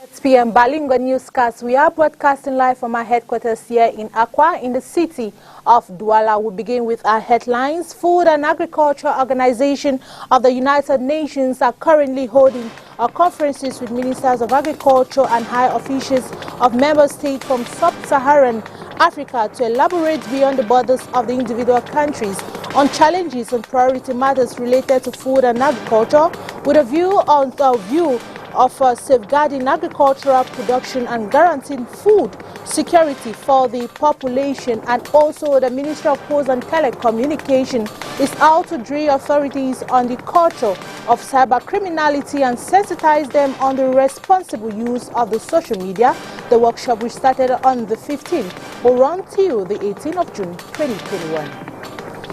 It's PM Balingo Newscast. We are broadcasting live from our headquarters here in Accra, in the city of Douala. We begin with our headlines. Food and Agriculture Organization of the United Nations are currently holding conferences with ministers of agriculture and high officials of member states from sub-Saharan Africa to elaborate beyond the borders of the individual countries on challenges and priority matters related to food and agriculture, with a view of safeguarding agricultural production and guaranteeing food security for the population. And also the Ministry of Posts and Telecommunication is out to drill authorities on the culture of cyber criminality and sensitize them on the responsible use of the social media. The workshop, which started on the 15th, will run till the 18th of June 2021.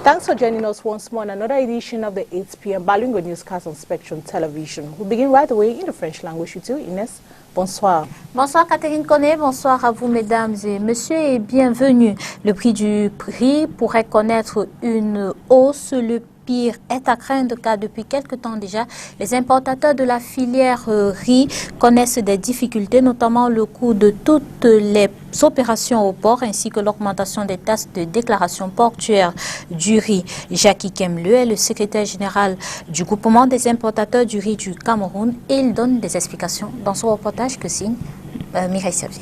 Thanks for joining us once more on another edition of the 8 p.m. Balingo Newscast on Spectrum Television. We'll begin right away in the French language with you, Inès. Bonsoir. Bonsoir Catherine Koné, bonsoir à vous mesdames et messieurs et bienvenue. Le prix du riz pourrait connaître une hausse. Le pire est à craindre car depuis quelque temps déjà, les importateurs de la filière riz connaissent des difficultés, notamment le coût de toutes les opérations au port ainsi que l'augmentation des taxes de déclaration portuaire du riz. Jackie Kemleu est le secrétaire général du groupement des importateurs du riz du Cameroun et il donne des explications dans son reportage que signe Mireille Savy.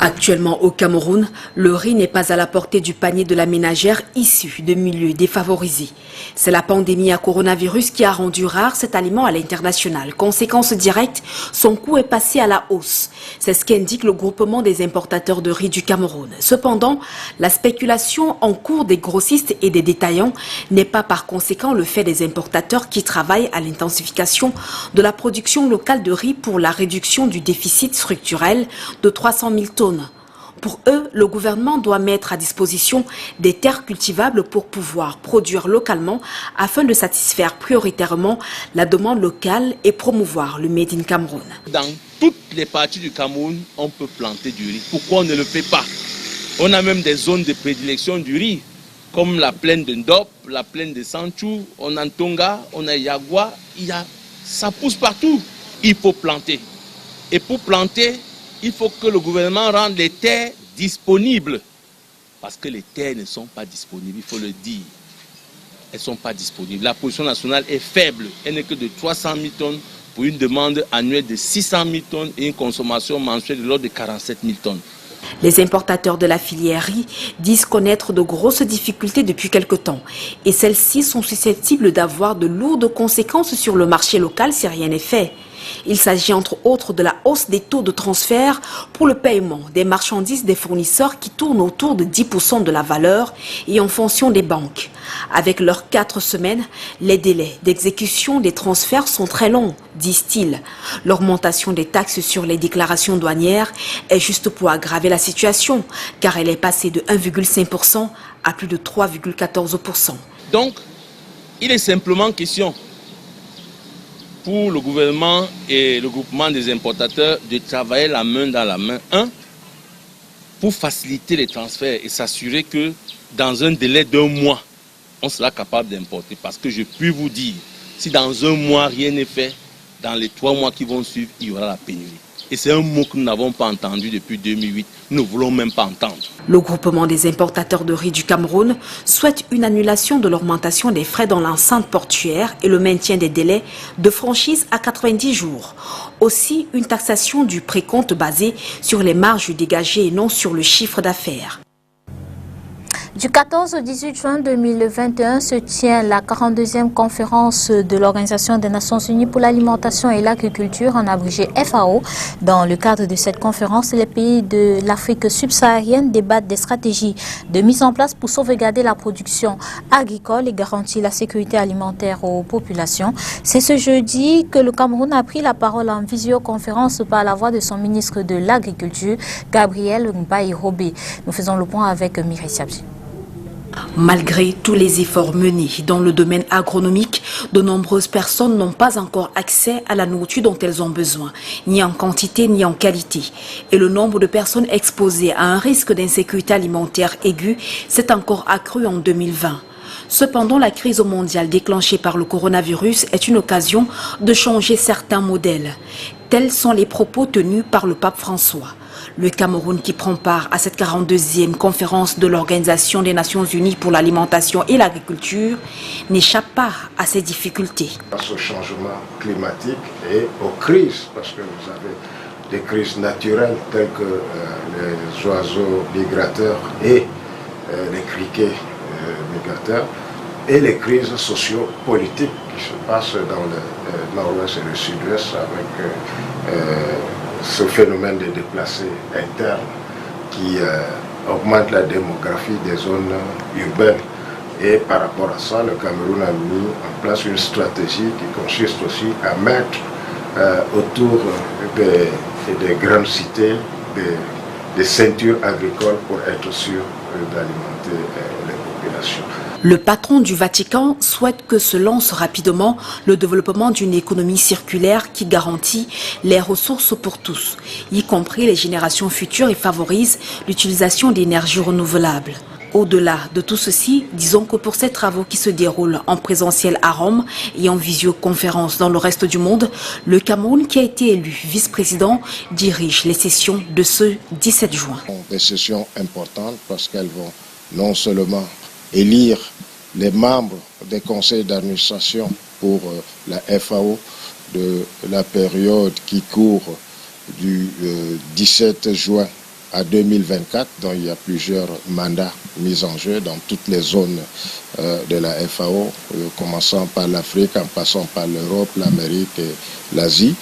Actuellement au Cameroun, le riz n'est pas à la portée du panier de la ménagère issue de milieux défavorisés. C'est la pandémie à coronavirus qui a rendu rare cet aliment à l'international. Conséquence directe, son coût est passé à la hausse. C'est ce qu'indique le groupement des importateurs de riz du Cameroun. Cependant, la spéculation en cours des grossistes et des détaillants n'est pas par conséquent le fait des importateurs qui travaillent à l'intensification de la production locale de riz pour la réduction du déficit structurel de 300 000 tonnes. Pour eux, le gouvernement doit mettre à disposition des terres cultivables pour pouvoir produire localement afin de satisfaire prioritairement la demande locale et promouvoir le Made in Cameroun. Dans toutes les parties du Cameroun, on peut planter du riz. Pourquoi on ne le fait pas? On a même des zones de prédilection du riz, comme la plaine de Ndop, la plaine de Sanchou, on a Ntonga, on a Yagua, ça pousse partout. Il faut planter. Et pour planter, il faut que le gouvernement rende les terres disponibles. Parce que les terres ne sont pas disponibles, il faut le dire. Elles ne sont pas disponibles. La production nationale est faible. Elle n'est que de 300 000 tonnes pour une demande annuelle de 600 000 tonnes et une consommation mensuelle de l'ordre de 47 000 tonnes. Les importateurs de la filière riz disent connaître de grosses difficultés depuis quelque temps. Et celles-ci sont susceptibles d'avoir de lourdes conséquences sur le marché local si rien n'est fait. Il s'agit entre autres de la hausse des taux de transfert pour le paiement des marchandises des fournisseurs qui tournent autour de 10% de la valeur et en fonction des banques. Avec leurs 4 semaines, les délais d'exécution des transferts sont très longs, disent-ils. L'augmentation des taxes sur les déclarations douanières est juste pour aggraver la situation, car elle est passée de 1,5% à plus de 3,14%. Donc, il est simplement question pour le gouvernement et le groupement des importateurs de travailler la main dans la main, pour faciliter les transferts et s'assurer que dans un délai d'1 mois, on sera capable d'importer. Parce que je puis vous dire, si dans 1 mois rien n'est fait, dans les 3 mois qui vont suivre, il y aura la pénurie. Et c'est un mot que nous n'avons pas entendu depuis 2008. Nous ne voulons même pas entendre. Le groupement des importateurs de riz du Cameroun souhaite une annulation de l'augmentation des frais dans l'enceinte portuaire et le maintien des délais de franchise à 90 jours. Aussi, une taxation du précompte basée sur les marges dégagées et non sur le chiffre d'affaires. Du 14 au 18 juin 2021 se tient la 42e conférence de l'Organisation des Nations Unies pour l'alimentation et l'agriculture, en abrégé FAO. Dans le cadre de cette conférence, les pays de l'Afrique subsaharienne débattent des stratégies de mise en place pour sauvegarder la production agricole et garantir la sécurité alimentaire aux populations. C'est ce jeudi que le Cameroun a pris la parole en visioconférence par la voix de son ministre de l'Agriculture, Gabriel Mbaye-Robé. Nous faisons le point avec Mireille Sabzi. Malgré tous les efforts menés dans le domaine agronomique, de nombreuses personnes n'ont pas encore accès à la nourriture dont elles ont besoin, ni en quantité ni en qualité. Et le nombre de personnes exposées à un risque d'insécurité alimentaire aiguë s'est encore accru en 2020. Cependant, la crise mondiale déclenchée par le coronavirus est une occasion de changer certains modèles. Tels sont les propos tenus par le pape François. Le Cameroun, qui prend part à cette 42e conférence de l'Organisation des Nations Unies pour l'alimentation et l'agriculture, n'échappe pas à ces difficultés. Face au changement climatique et aux crises, parce que vous avez des crises naturelles telles que les oiseaux migrateurs et les criquets migrateurs, et les crises socio-politiques qui se passent dans le nord-ouest et le sud-ouest avec ce phénomène de déplacés internes qui augmente la démographie des zones urbaines. Et par rapport à ça, le Cameroun a mis en place une stratégie qui consiste aussi à mettre autour des grandes cités des ceintures agricoles pour être sûr d'alimenter les populations. Le patron du Vatican souhaite que se lance rapidement le développement d'une économie circulaire qui garantit les ressources pour tous, y compris les générations futures, et favorise l'utilisation d'énergies renouvelables. Au-delà de tout ceci, disons que pour ces travaux qui se déroulent en présentiel à Rome et en visioconférence dans le reste du monde, le Cameroun, qui a été élu vice-président, dirige les sessions de ce 17 juin. Des sessions importantes parce qu'elles vont non seulement élire les membres des conseils d'administration pour la FAO de la période qui court du 17 juin à 2024, dont il y a plusieurs mandats mis en jeu dans toutes les zones de la FAO, commençant par l'Afrique, en passant par l'Europe, l'Amérique et l'Asie.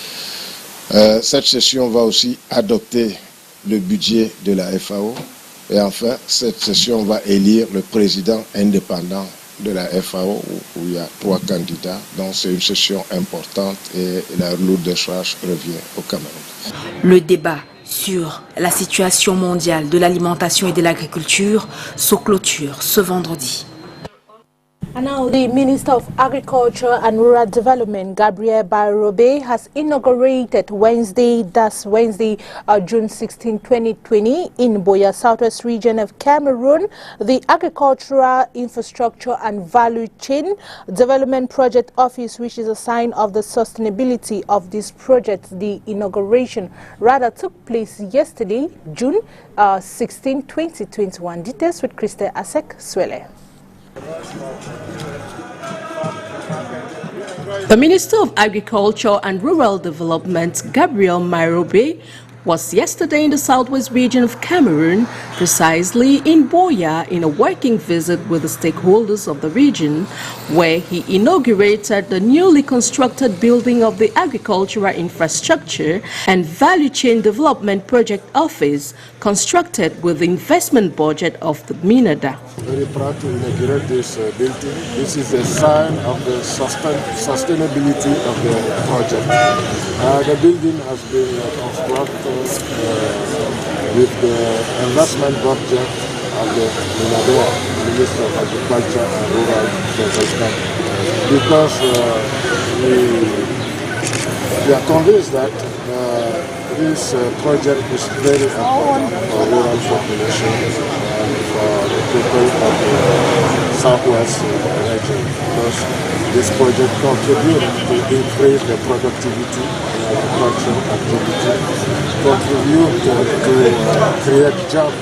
Cette session va aussi adopter le budget de la FAO. Et enfin, cette session va élire le président indépendant de la FAO, où il y a 3 candidats. Donc c'est une session importante et la lourde charge revient au Cameroun. Le débat sur la situation mondiale de l'alimentation et de l'agriculture se clôture ce vendredi. And now the Minister of Agriculture and Rural Development, Gabriel Bairobe, has inaugurated Wednesday, June 16, 2020, in Boya, southwest region of Cameroon, the Agricultural Infrastructure and Value Chain Development Project Office, which is a sign of the sustainability of this project. The inauguration rather took place yesterday, June 16, 2021. Details with Krista Asek Swele. The Minister of Agriculture and Rural Development, Gabriel Bairobe, was yesterday in the southwest region of Cameroon, precisely in Boya, in a working visit with the stakeholders of the region, where he inaugurated the newly constructed building of the Agricultural Infrastructure and Value Chain Development Project Office, constructed with the investment budget of the MINADA. Very proud to inaugurate this building. This is a sign of the sustainability of the project. The building has been constructed with the investment budget of the MINADA, Minister of Agriculture and Rural Development, because we are convinced that this project is very important for rural population and for the people of the southwest region, because this project contributes to increase the productivity in agricultural activity, contribute to create jobs.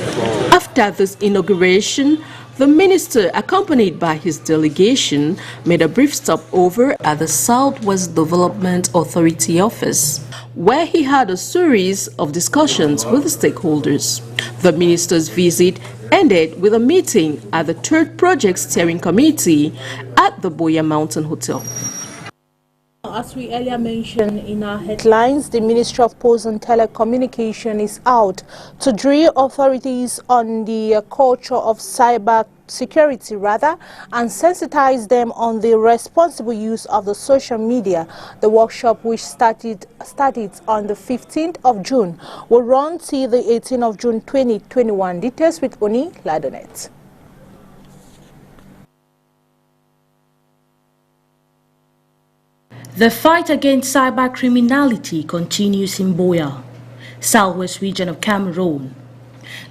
After this inauguration, the minister, accompanied by his delegation, made a brief stopover at the Southwest Development Authority office, where he had a series of discussions with the stakeholders. The minister's visit ended with a meeting at the 3rd Project Steering Committee at the Boya Mountain Hotel. As we earlier mentioned in our headlines, the Ministry of Posts and Telecommunication is out to drill authorities on the culture of cyber security and sensitize them on the responsible use of the social media. The workshop, which started on the 15th of June, will run till the 18th of June 2021. Details with Oni Ladonet. The fight against cyber criminality continues in Boya, southwest region of Cameroon.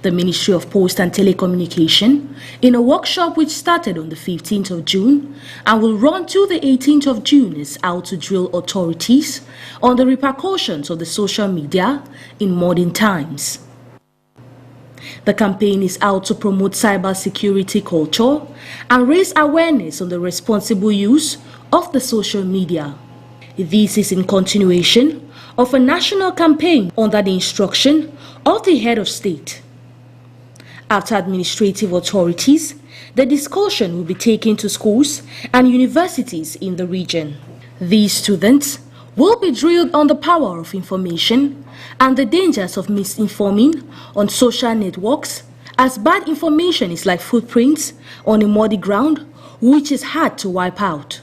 The Ministry of Post and Telecommunication, in a workshop which started on the 15th of June and will run till the 18th of June, is out to drill authorities on the repercussions of the social media in modern times. The campaign is out to promote cybersecurity culture and raise awareness on the responsible use of the social media. This is in continuation of a national campaign under the instruction of the head of state. After administrative authorities, the discussion will be taken to schools and universities in the region. These students will be drilled on the power of information and the dangers of misinforming on social networks, as bad information is like footprints on a muddy ground which is hard to wipe out.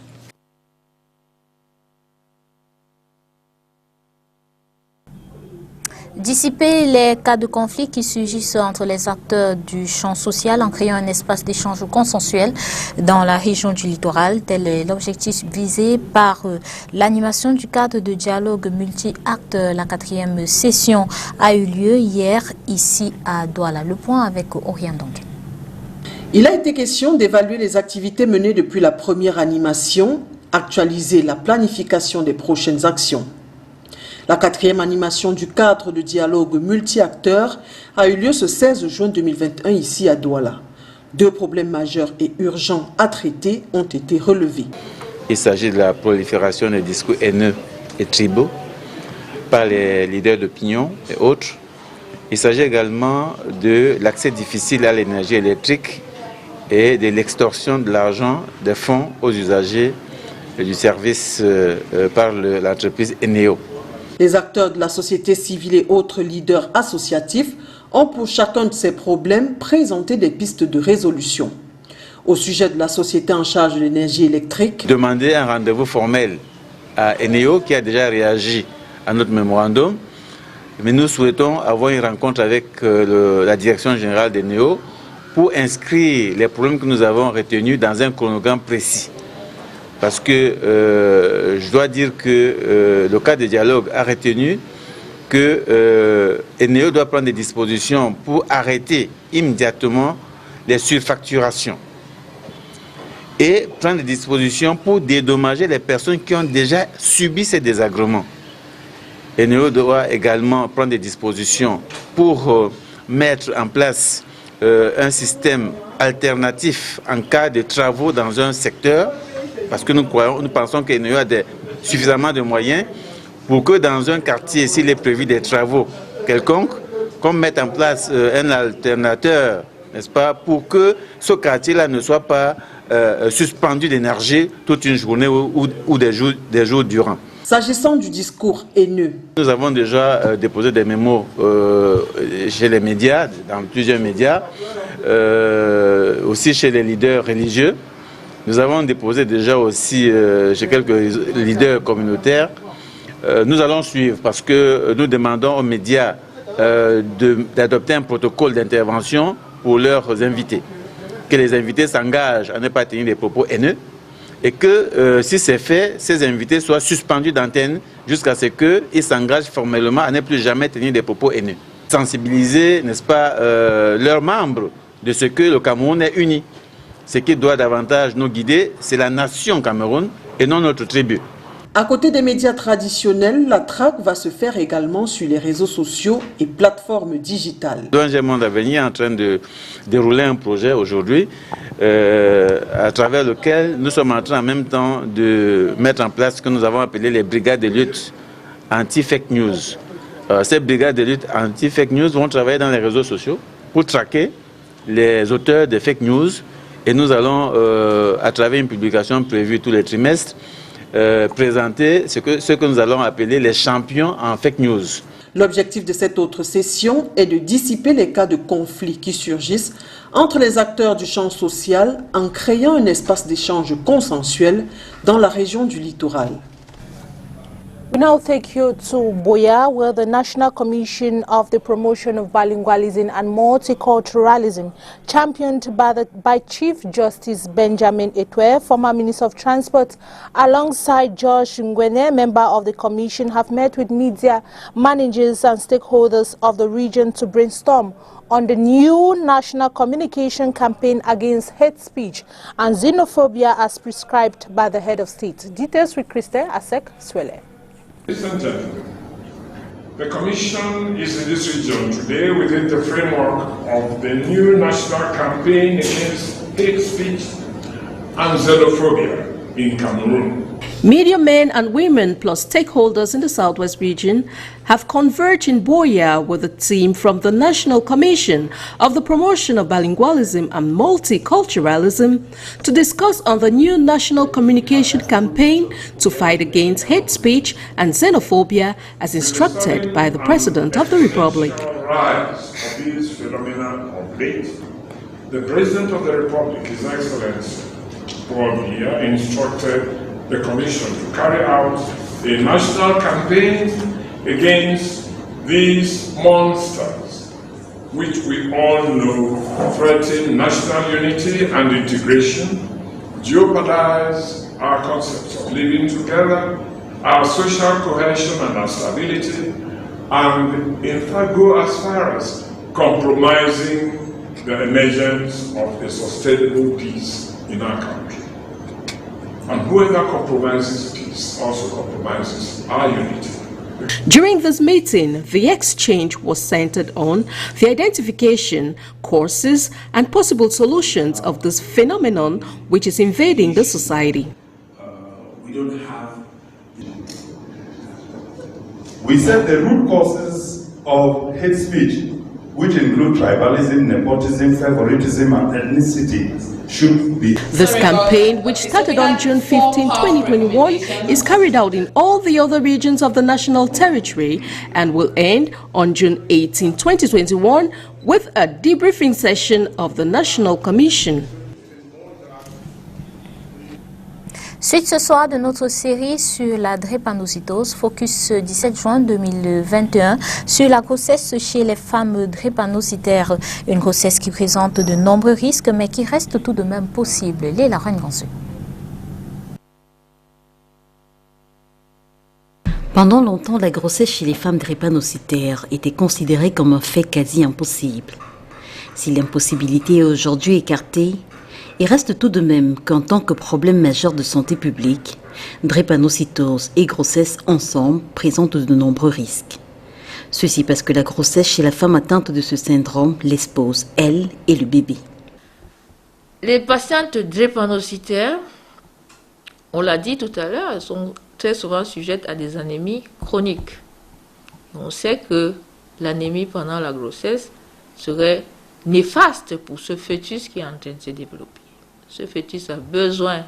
Dissiper les cas de conflit qui surgissent entre les acteurs du champ social en créant un espace d'échange consensuel dans la région du littoral, tel est l'objectif visé par l'animation du cadre de dialogue multi-acteurs. La 4e session a eu lieu hier ici à Douala. Le point avec Orient Dongue. Il a été question d'évaluer les activités menées depuis la première animation, actualiser la planification des prochaines actions. La 4e animation du cadre de dialogue multi-acteurs a eu lieu ce 16 juin 2021 ici à Douala. 2 problèmes majeurs et urgents à traiter ont été relevés. Il s'agit de la prolifération des discours haineux et tribaux par les leaders d'opinion et autres. Il s'agit également de l'accès difficile à l'énergie électrique et de l'extorsion de l'argent des fonds aux usagers du service par l'entreprise Eneo. Les acteurs de la société civile et autres leaders associatifs ont pour chacun de ces problèmes présenté des pistes de résolution. Au sujet de la société en charge de l'énergie électrique, demander un rendez-vous formel à Eneo qui a déjà réagi à notre mémorandum, mais nous souhaitons avoir une rencontre avec la direction générale d'Eneo pour inscrire les problèmes que nous avons retenus dans un chronogramme précis. Parce que je dois dire que le cadre de dialogue a retenu que Eneo doit prendre des dispositions pour arrêter immédiatement les surfacturations et prendre des dispositions pour dédommager les personnes qui ont déjà subi ces désagréments. Eneo doit également prendre des dispositions pour mettre en place un système alternatif en cas de travaux dans un secteur. Parce que nous pensons qu'Eneo a suffisamment de moyens pour que dans un quartier, s'il est prévu des travaux quelconques, qu'on mette en place un alternateur, n'est-ce pas, pour que ce quartier-là ne soit pas suspendu d'énergie toute une journée ou des jours durant. S'agissant du discours haineux, nous avons déjà déposé des mémos chez les médias, dans plusieurs médias, aussi chez les leaders religieux. Nous avons déposé déjà aussi chez quelques leaders communautaires. Nous allons suivre parce que nous demandons aux médias d'adopter un protocole d'intervention pour leurs invités. Que les invités s'engagent à ne pas tenir des propos haineux et que si c'est fait, ces invités soient suspendus d'antenne jusqu'à ce qu'ils s'engagent formellement à ne plus jamais tenir des propos haineux. Sensibiliser, n'est-ce pas, leurs membres de ce que le Cameroun est uni. Ce qui doit davantage nous guider, c'est la nation Cameroun et non notre tribu. À côté des médias traditionnels, la traque va se faire également sur les réseaux sociaux et plateformes digitales. L'ONG Monde Avenir est en train de dérouler un projet aujourd'hui à travers lequel nous sommes en train en même temps de mettre en place ce que nous avons appelé les brigades de lutte anti-fake news. Ces brigades de lutte anti-fake news vont travailler dans les réseaux sociaux pour traquer les auteurs de fake news. Et nous allons, à travers une publication prévue tous les trimestres, présenter ce que nous allons appeler les champions en fake news. L'objectif de cette autre session est de dissiper les cas de conflits qui surgissent entre les acteurs du champ social en créant un espace d'échange consensuel dans la région du littoral. We now take you to Boya, where the National Commission of the Promotion of Bilingualism and Multiculturalism, championed by Chief Justice Benjamin Etwe, former Minister of Transport, alongside Josh Ngwene, member of the commission, have met with media managers and stakeholders of the region to brainstorm on the new national communication campaign against hate speech and xenophobia as prescribed by the head of state. Details with Christe Asek Swele. Ladies and gentlemen, the Commission is in this region today within the framework of the new national campaign against hate speech and xenophobia in Cameroon. Media men and women plus stakeholders in the Southwest region have converged in Boya with a team from the National Commission of the Promotion of Bilingualism and Multiculturalism to discuss on the new national communication campaign to fight against hate speech and xenophobia as instructed by the President of the Republic. Rise of these phenomena of late, the President of the Republic, His Excellency Paul Biya, instructed the Commission to carry out a national campaign against these monsters, which we all know threaten national unity and integration, jeopardize our concepts of living together, our social cohesion and our stability, and in fact go as far as compromising the emergence of a sustainable peace in our country. And whoever compromises peace also compromises our unity. During this meeting, the exchange was centered on the identification, causes, and possible solutions of this phenomenon which is invading the society. We don't have. We said the root causes of hate speech, which include tribalism, nepotism, favoritism, and ethnicity, should be. This campaign, which started on June 15, 2021, is carried out in all the other regions of the national territory and will end on June 18, 2021, with a debriefing session of the National Commission. Suite ce soir de notre série sur la drépanocytose, focus 17 juin 2021 sur la grossesse chez les femmes drépanocytaires. Une grossesse qui présente de nombreux risques mais qui reste tout de même possible. Léla Rengansu. Pendant longtemps, la grossesse chez les femmes drépanocytaires était considérée comme un fait quasi impossible. Si l'impossibilité est aujourd'hui écartée, il reste tout de même qu'en tant que problème majeur de santé publique, drépanocytose et grossesse ensemble présentent de nombreux risques. Ceci parce que la grossesse chez la femme atteinte de ce syndrome l'expose, elle et le bébé. Les patientes drépanocytaires, on l'a dit tout à l'heure, elles sont très souvent sujettes à des anémies chroniques. On sait que l'anémie pendant la grossesse serait néfaste pour ce fœtus qui est en train de se développer. Ce fœtus a besoin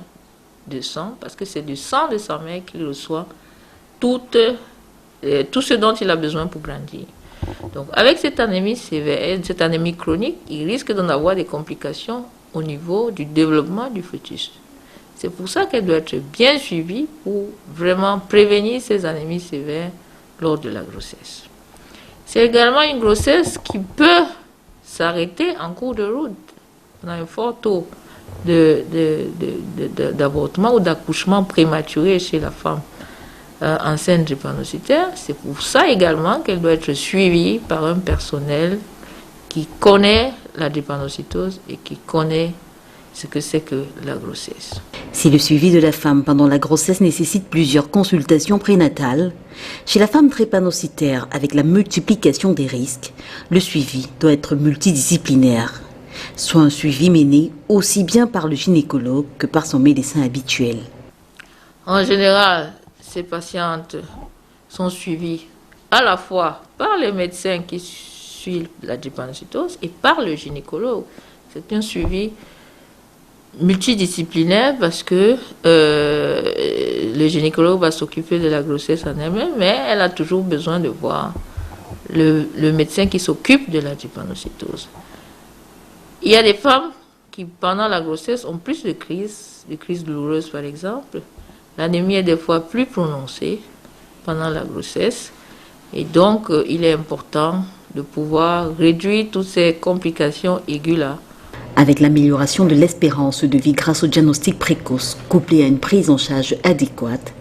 de sang parce que c'est du sang de sa mère qu'il reçoit tout ce dont il a besoin pour grandir. Donc avec cette anémie sévère, cette anémie chronique, il risque d'en avoir des complications au niveau du développement du fœtus. C'est pour ça qu'elle doit être bien suivie pour vraiment prévenir ces anémies sévères lors de la grossesse. C'est également une grossesse qui peut s'arrêter en cours de route. On a un fort taux d'avortement ou d'accouchement prématuré chez la femme enceinte drépanocytaire. C'est pour ça également qu'elle doit être suivie par un personnel qui connaît la drépanocytose et qui connaît ce que c'est que la grossesse. Si le suivi de la femme pendant la grossesse nécessite plusieurs consultations prénatales, chez la femme drépanocytaire, avec la multiplication des risques, le suivi doit être multidisciplinaire, soit un suivi mené aussi bien par le gynécologue que par son médecin habituel. En général, ces patientes sont suivies à la fois par les médecins qui suivent la drépanocytose et par le gynécologue. C'est un suivi multidisciplinaire parce que le gynécologue va s'occuper de la grossesse en elle-même, mais elle a toujours besoin de voir le médecin qui s'occupe de la drépanocytose. Il y a des femmes qui, pendant la grossesse, ont plus de crises douloureuses par exemple. L'anémie est des fois plus prononcée pendant la grossesse. Et donc, il est important de pouvoir réduire toutes ces complications aiguës-là. Avec l'amélioration de l'espérance de vie grâce au diagnostic précoce, couplé à une prise en charge adéquate,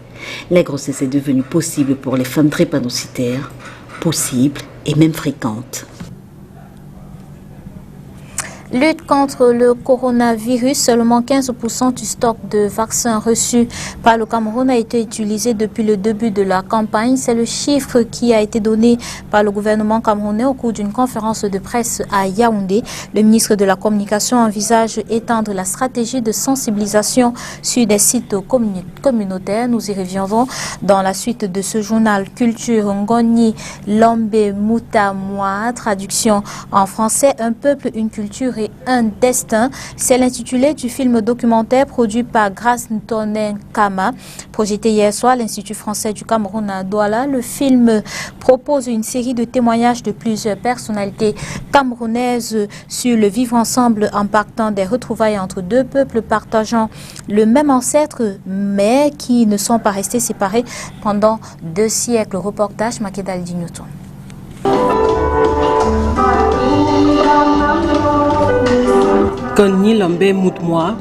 la grossesse est devenue possible pour les femmes drépanocytaires, possible et même fréquente. Lutte contre le coronavirus, seulement 15% du stock de vaccins reçus par le Cameroun a été utilisé depuis le début de la campagne. C'est le chiffre qui a été donné par le gouvernement camerounais au cours d'une conférence de presse à Yaoundé. Le ministre de la Communication envisage étendre la stratégie de sensibilisation sur des sites communautaires. Nous y reviendrons dans la suite de ce journal. Culture Ngoni Lombe Mutamoa, traduction en français, un peuple, une culture et un destin. C'est l'intitulé du film documentaire produit par Grace Ntonen Kama, projeté hier soir à l'Institut français du Cameroun à Douala. Le film propose une série de témoignages de plusieurs personnalités camerounaises sur le vivre ensemble en partant des retrouvailles entre deux peuples partageant le même ancêtre mais qui ne sont pas restés séparés pendant 2 siècles. Reportage Makedal Di Newton. Ngoni Lombe Mutamoa,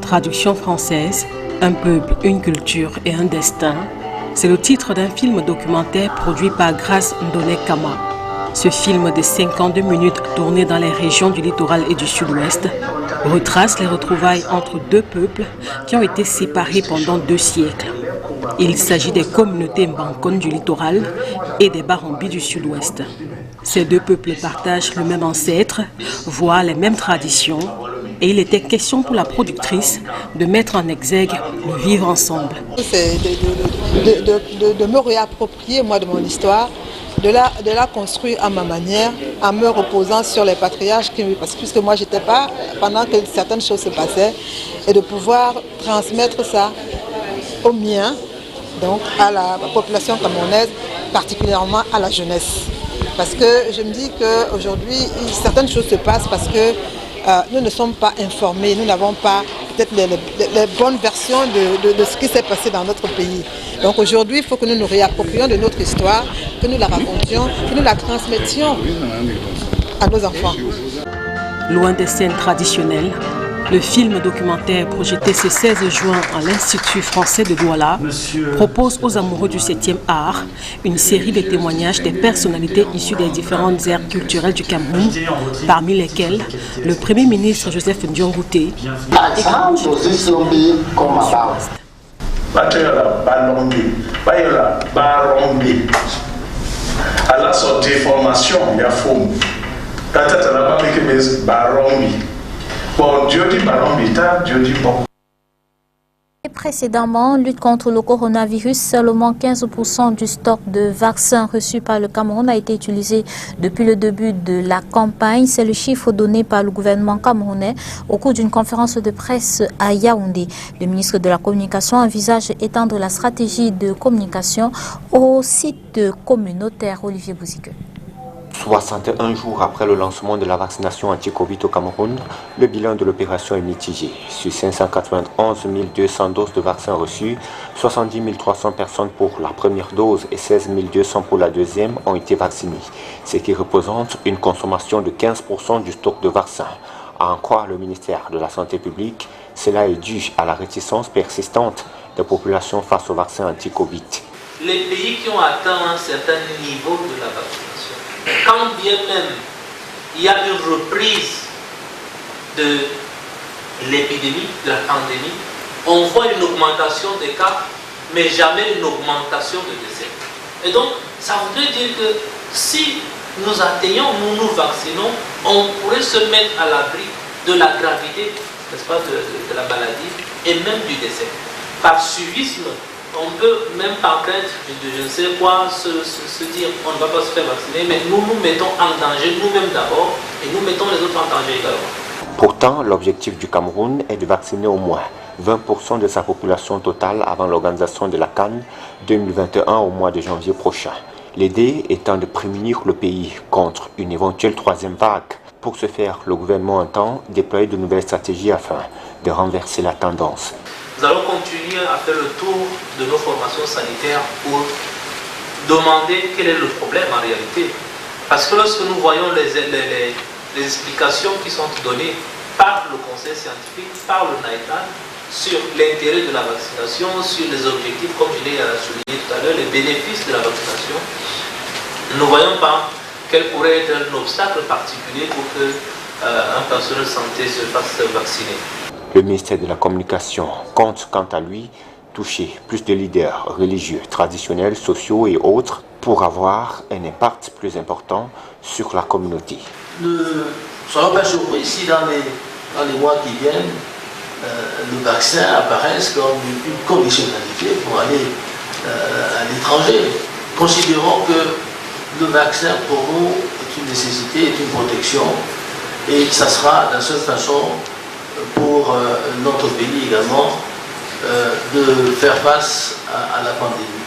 traduction française, un peuple, une culture et un destin, c'est le titre d'un film documentaire produit par Grace Ntonen Kama. Ce film de 52 minutes tourné dans les régions du littoral et du sud-ouest retrace les retrouvailles entre deux peuples qui ont été séparés pendant 2 siècles. Il s'agit des communautés Mbankon du littoral et des Barambi du sud-ouest. Ces deux peuples partagent le même ancêtre, voire les mêmes traditions, et il était question pour la productrice de mettre en exergue le vivre ensemble. C'est de me réapproprier moi de mon histoire, de la construire à ma manière, en me reposant sur les patriarches, parce que puisque moi j'étais pas, pendant que certaines choses se passaient, et de pouvoir transmettre ça aux miens, donc à la population camerounaise, particulièrement à la jeunesse. Parce que je me dis qu'aujourd'hui, certaines choses se passent parce que nous ne sommes pas informés, nous n'avons pas peut-être les bonnes versions de ce qui s'est passé dans notre pays. Donc aujourd'hui, il faut que nous nous réapproprions de notre histoire, que nous la racontions, que nous la transmettions à nos enfants. Loin des scènes traditionnelles, le film documentaire projeté ce 16 juin à l'Institut français de Douala propose aux amoureux du 7e art une série de témoignages des personnalités issues des différentes aires culturelles du Cameroun, parmi lesquelles le Premier ministre Joseph Ndiongouté à la sortie formation, il y a FOM. Bon, Dieu dit Barambita, Dieu dit bon. Précédemment, lutte contre le coronavirus, seulement 15% du stock de vaccins reçus par le Cameroun a été utilisé depuis le début de la campagne. C'est le chiffre donné par le gouvernement camerounais au cours d'une conférence de presse à Yaoundé. Le ministre de la Communication envisage étendre la stratégie de communication aux sites communautaires. Olivier Bouzique. 61 jours après le lancement de la vaccination anti-Covid au Cameroun, le bilan de l'opération est mitigé. Sur 591 200 doses de vaccins reçues, 70 300 personnes pour la première dose et 16 200 pour la deuxième ont été vaccinées, ce qui représente une consommation de 15% du stock de vaccins. À en croire le ministère de la Santé publique, cela est dû à la réticence persistante des populations face aux vaccins anti-Covid. Les pays qui ont atteint un certain niveau de la vaccination, quand bien même il y a une reprise de l'épidémie, de la pandémie, on voit une augmentation des cas, mais jamais une augmentation de décès. Et donc, ça voudrait dire que si nous atteignons, nous nous vaccinons, on pourrait se mettre à l'abri de la gravité, n'est-ce pas, de la maladie et même du décès. Par suivisme, on peut même par crainte de je ne sais quoi se dire on ne va pas se faire vacciner, mais nous nous mettons en danger nous-mêmes d'abord et nous mettons les autres en danger également. Pourtant, l'objectif du Cameroun est de vacciner au moins 20% de sa population totale avant l'organisation de la CAN 2021 au mois de janvier prochain. L'idée étant de prémunir le pays contre une éventuelle 3e vague. Pour ce faire, le gouvernement entend déployer de nouvelles stratégies afin de renverser la tendance. Nous allons continuer à faire le tour de nos formations sanitaires pour demander quel est le problème en réalité. Parce que lorsque nous voyons les explications qui sont données par le conseil scientifique, par le NITAN, sur l'intérêt de la vaccination, sur les objectifs, comme je l'ai souligné tout à l'heure, les bénéfices de la vaccination, nous ne voyons pas quel pourrait être un obstacle particulier pour qu'un personnel de santé se fasse vacciner. Le ministère de la Communication compte quant à lui toucher plus de leaders religieux, traditionnels, sociaux et autres pour avoir un impact plus important sur la communauté. Ne soyons pas surpris si dans les mois qui viennent, le vaccin apparaisse comme une conditionnalité pour aller à l'étranger. Considérons que le vaccin pour nous est une nécessité, est une protection, et ça sera d'une seule façon pour notre pays également de faire face à la pandémie.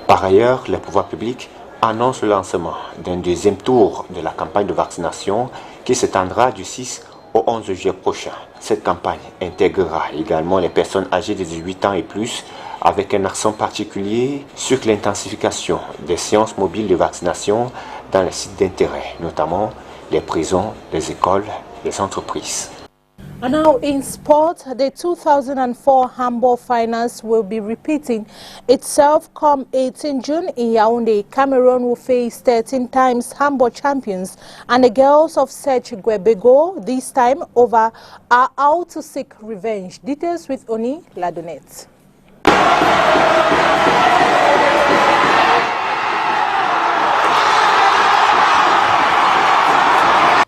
Par ailleurs, les pouvoirs publics annoncent le lancement d'un deuxième tour de la campagne de vaccination qui s'étendra du 6 au 11 juillet prochain. Cette campagne intégrera également les personnes âgées de 18 ans et plus, avec un accent particulier sur l'intensification des séances mobiles de vaccination dans les sites d'intérêt, notamment les prisons, les écoles, les entreprises. And now in sport, the 2004 handball finals will be repeating itself come 18 June in Yaoundé. Cameroon will face 13 times handball champions, and the girls of Serge Guebego this time over are out to seek revenge. Details with Oni Ladonette.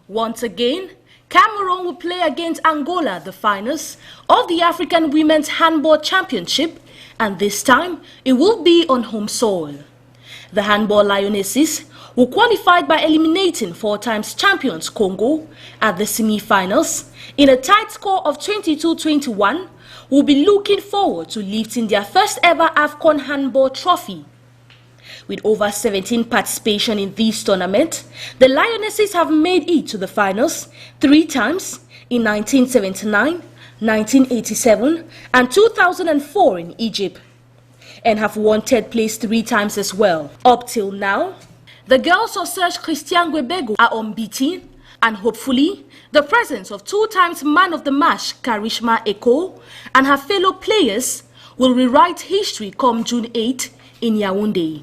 Once again, Cameroon will play against Angola, the finals of the African Women's Handball Championship, and this time it will be on home soil. The Handball Lionesses, who qualified by eliminating 4 times champions Congo at the semi-finals in a tight score of 22-21, will be looking forward to lifting their first ever AFCON Handball trophy. With over 17 participation in this tournament, the Lionesses have made it to the finals 3 times in 1979, 1987 and 2004 in Egypt, and have won 3rd place 3 times as well. Up till now, the girls of Serge Christian Guebego are unbeaten, and hopefully the presence of 2 times man of the match Karishma Eko and her fellow players will rewrite history come June 8 in Yaoundé.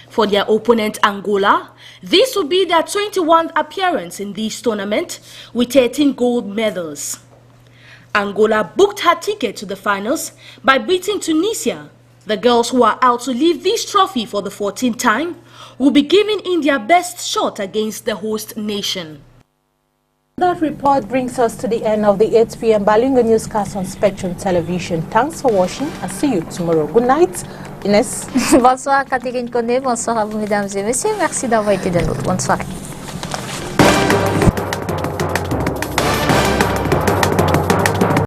For their opponent Angola, this will be their 21st appearance in this tournament with 13 gold medals. Angola booked her ticket to the finals by beating Tunisia. The girls who are out to lift this trophy for the 14th time will be giving in their best shot against the host nation. That report brings us to the end of the 8 p.m. Balingo newscast on Spectrum Television. Thanks for watching and see you tomorrow. Good night. Inès. Bonsoir Catherine Koné, bonsoir à vous mesdames et messieurs. Merci d'avoir été de nôtres. Bonne soirée.